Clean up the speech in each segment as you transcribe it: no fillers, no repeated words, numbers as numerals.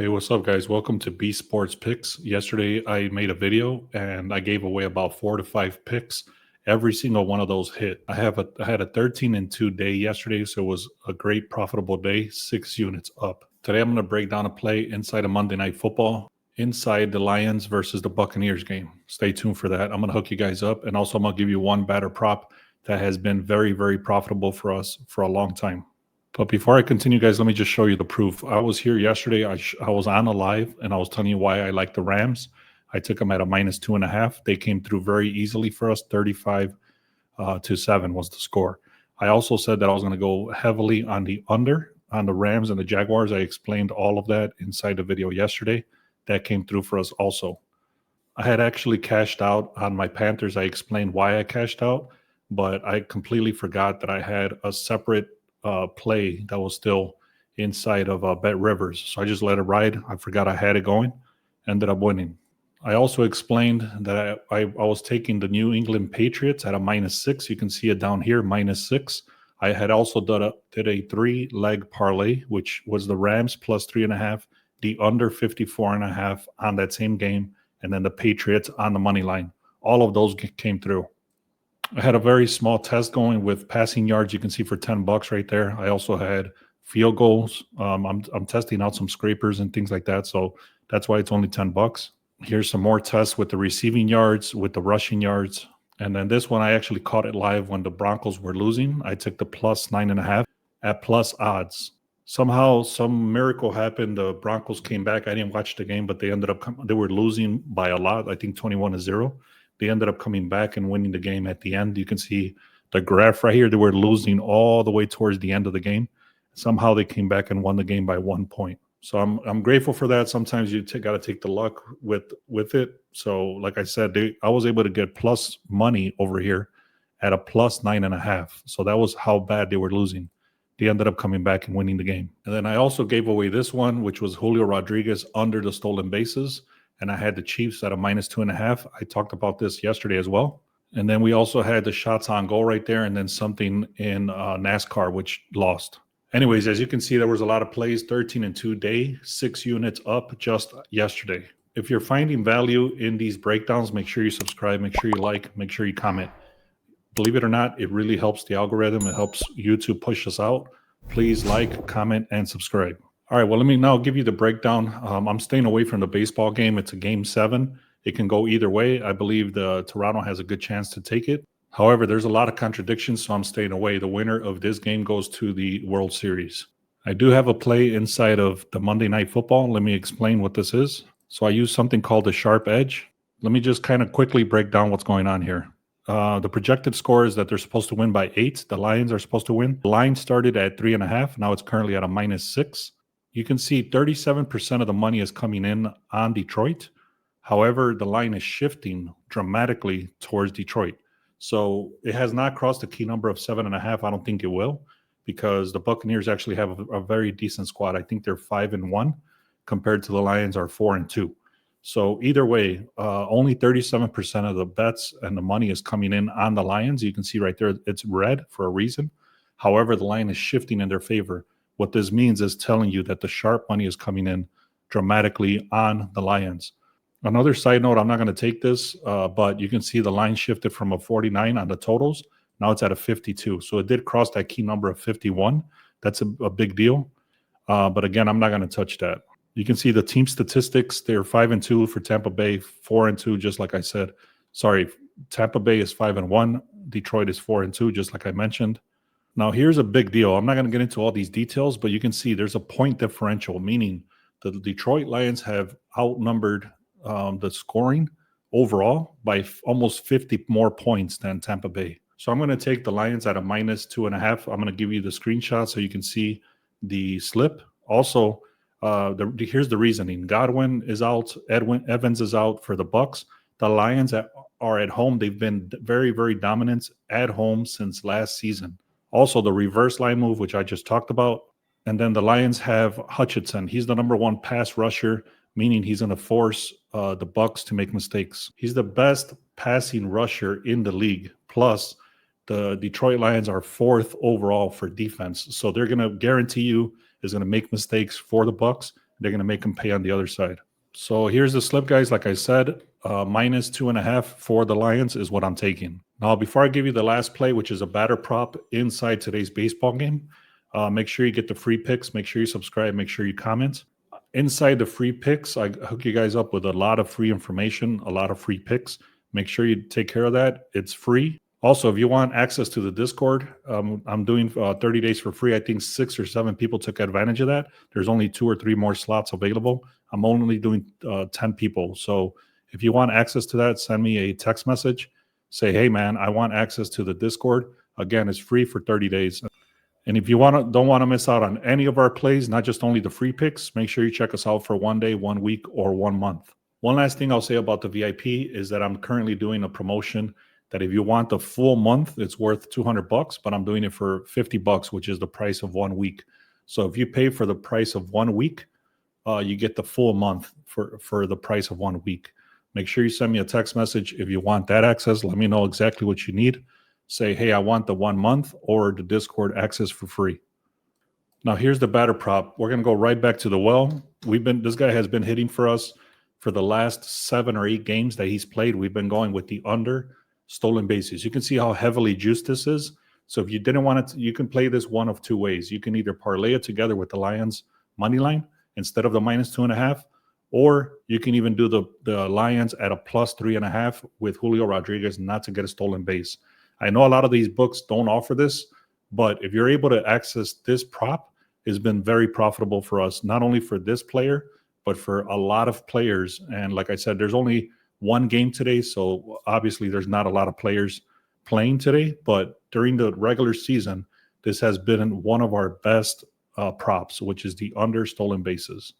Hey, what's up, guys? Welcome to B Sports Picks. Yesterday, I made a video and I gave away about 4 to 5 picks. Every single one of those hit. I had a 13-2 day yesterday, so it was a great profitable day. 6 units up. Today, I'm going to break down a play inside of Monday Night Football, inside the Lions versus the Buccaneers game. Stay tuned for that. I'm going to hook you guys up, and also I'm going to give you one batter prop that has been very, very profitable for us for a long time. But before I continue, guys, let me just show you the proof. I was here yesterday. I was on a live, and I was telling you why I like the Rams. I took them at a -2.5. They came through very easily for us. 35-7 was the score. I also said that I was going to go heavily on the under on the Rams and the Jaguars. I explained all of that inside the video yesterday. That came through for us also. I had actually cashed out on my Panthers. I explained why I cashed out, but I completely forgot that I had a separate play that was still inside of Bet Rivers. So I just let it ride. I forgot I had it going. Ended up winning. I also explained that I was taking the New England Patriots at a -6. You can see it down here, -6. I had also did a 3-leg parlay, which was the Rams plus 3.5, the under 54.5 on that same game, and then the Patriots on the money line. All of those came through. I had a very small test going with passing yards. You can see for $10 right there. I also had field goals. I'm testing out some scrapers and things like that, so that's why it's only $10. Here's some more tests with the receiving yards, with the rushing yards, and then this one I actually caught it live when the Broncos were losing. I took the plus 9.5 at plus odds. Somehow, some miracle happened. The Broncos came back. I didn't watch the game, but they ended up they were losing by a lot. I think 21-0. They ended up coming back and winning the game at the end. You can see the graph right here. They were losing all the way towards the end of the game. Somehow they came back and won the game by 1 point. So I'm grateful for that. Sometimes you got to take the luck with it. So like I said, I was able to get plus money over here at a plus 9.5. So that was how bad they were losing. They ended up coming back and winning the game. And then I also gave away this one, which was Julio Rodriguez under the stolen bases. And I had the Chiefs at a -2.5. I talked about this yesterday as well. And then we also had the shots on goal right there, and then something in NASCAR, which lost. Anyways, as you can see, there was a lot of plays, 13-2 day, 6 units up just yesterday. If you're finding value in these breakdowns, make sure you subscribe, make sure you like, make sure you comment. Believe it or not, it really helps the algorithm. It helps YouTube push us out. Please like, comment, and subscribe. All right, well, let me now give you the breakdown. I'm staying away from the baseball game. It's a Game 7. It can go either way. I believe the Toronto has a good chance to take it. However, there's a lot of contradictions, so I'm staying away. The winner of this game goes to the World Series. I do have a play inside of the Monday Night Football. Let me explain what this is. So I use something called the sharp edge. Let me just kind of quickly break down what's going on here. The projected score is that they're supposed to win by 8. The Lions are supposed to win. The line started at 3.5. Now it's currently at a -6. You can see 37% of the money is coming in on Detroit. However, the line is shifting dramatically towards Detroit. So it has not crossed the key number of 7.5. I don't think it will, because the Buccaneers actually have a very decent squad. I think they're 5-1 compared to the Lions are 4-2. So either way, only 37% of the bets and the money is coming in on the Lions. You can see right there, it's red for a reason. However, the line is shifting in their favor. What this means is telling you that the sharp money is coming in dramatically on the Lions. Another side note, I'm not going to take this, but you can see the line shifted from a 49 on the totals. Now it's at a 52. So it did cross that key number of 51. That's a big deal. But again, I'm not going to touch that. You can see the team statistics. They're 5-2 for Tampa Bay, 4-2, just like I said. Sorry, Tampa Bay is 5-1. Detroit is 4-2, just like I mentioned. Now, here's a big deal. I'm not going to get into all these details, but you can see there's a point differential, meaning the Detroit Lions have outnumbered the scoring overall by almost 50 more points than Tampa Bay. So I'm going to take the Lions at a -2.5. I'm going to give you the screenshot so you can see the slip. Also, here's the reasoning. Godwin is out. Evans is out for the Bucs. The Lions are at home. They've been very, very dominant at home since last season. Also, the reverse line move, which I just talked about. And then the Lions have Hutchinson. He's the #1 pass rusher, meaning he's going to force the Bucs to make mistakes. He's the best passing rusher in the league. Plus, the Detroit Lions are 4th overall for defense. So they're going to guarantee you is going to make mistakes for the Bucs, They're going to make them pay on the other side. So here's the slip, guys. Like I said, minus 2.5 for the Lions is what I'm taking. Now, before I give you the last play, which is a batter prop inside today's baseball game, make sure you get the free picks. Make sure you subscribe. Make sure you comment. Inside the free picks, I hook you guys up with a lot of free information, a lot of free picks. Make sure you take care of that. It's free. Also, if you want access to the Discord, I'm doing 30 days for free. I think 6 or 7 people took advantage of that. There's only 2 or 3 more slots available. I'm only doing 10 people. So if you want access to that, send me a text message. Say, hey, man, I want access to the Discord. Again, it's free for 30 days. And if you don't want to miss out on any of our plays, not just only the free picks, make sure you check us out for 1 day, 1 week, or 1 month. One last thing I'll say about the VIP is that I'm currently doing a promotion that if you want the full month, it's worth $200, but I'm doing it for $50, which is the price of 1 week. So if you pay for the price of 1 week, you get the full month for the price of 1 week. Make sure you send me a text message if you want that access. Let me know exactly what you need. Say, hey, I want the 1 month or the Discord access for free. Now here's the batter prop. We're going to go right back to the well. This guy has been hitting for us for the last 7 or 8 games that he's played. We've been going with the under stolen bases. You can see how heavily juiced this is. So if you didn't want it, you can play this one of 2 ways. You can either parlay it together with the Lions money line instead of the minus 2.5, or you can even do the Lions at a plus 3.5 with Julio Rodriguez not to get a stolen base. I know a lot of these books don't offer this, but if you're able to access this prop, it's been very profitable for us, not only for this player, but for a lot of players. And like I said, there's only 1 game today, so obviously there's not a lot of players playing today, but during the regular season, this has been one of our best props, which is the under stolen bases.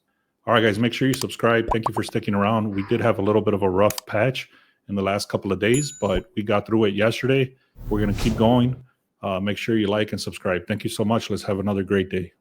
All right, guys, make sure you subscribe. Thank you for sticking around. We did have a little bit of a rough patch in the last couple of days, but we got through it yesterday. We're going to keep going. Make sure you like and subscribe. Thank you so much. Let's have another great day.